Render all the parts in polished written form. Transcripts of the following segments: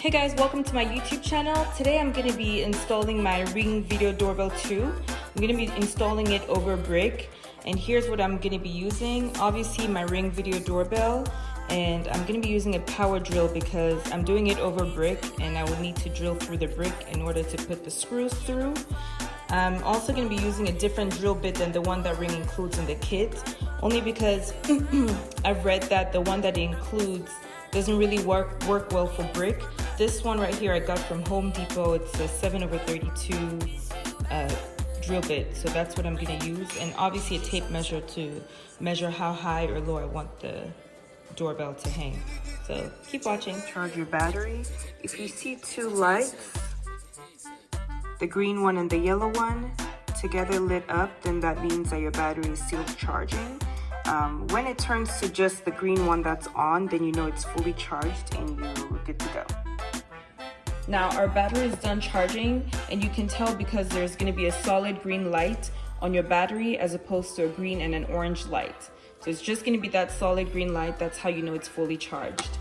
Hey guys, welcome to my YouTube channel. Today I'm going to be installing my Ring Video Doorbell 2. I'm going to be installing it over brick, and here's what I'm going to be using. Obviously my Ring Video Doorbell, and I'm going to be using a power drill because I'm doing it over brick and I will need to drill through the brick in order to put the screws through. I'm also going to be using a different drill bit than the one that Ring includes in the kit, only because I've read that the one that it includes doesn't really work well for brick. This one right here I got from Home Depot. It's a 7/32 drill bit, so that's what I'm going to use, and obviously a tape measure to measure how high or low I want the doorbell to hang. So keep watching. Charge your battery. If you see two lights, the green one and the yellow one together lit up, then that means that your battery is still charging. When it turns to just the green one that's on, then you know it's fully charged and you're good to go. Now our battery is done charging, and you can tell because there's going to be a solid green light on your battery as opposed to a green and an orange light. So it's just going to be that solid green light. That's how you know it's fully charged.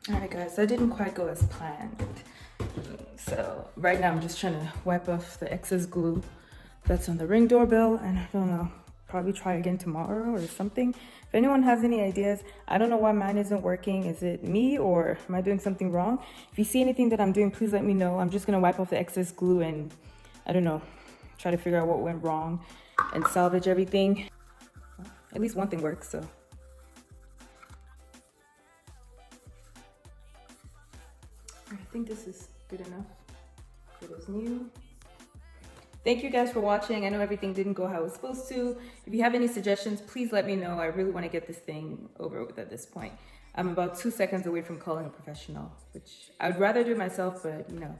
Alright guys, that didn't quite go as planned. So right now I'm just trying to wipe off the excess glue that's on the Ring doorbell, and I don't know, probably try again tomorrow or something. If anyone has any ideas, I don't know why mine isn't working. Is it me or am I doing something wrong? If you see anything that I'm doing, please let me know. I'm just gonna wipe off the excess glue and, I don't know, try to figure out what went wrong and salvage everything. At least one thing works, so. I think this is good enough. It is new. Thank you guys for watching. I know everything didn't go how it was supposed to. If you have any suggestions, please let me know. I really want to get this thing over with at this point. I'm about 2 seconds away from calling a professional, which I would rather do myself, but you know,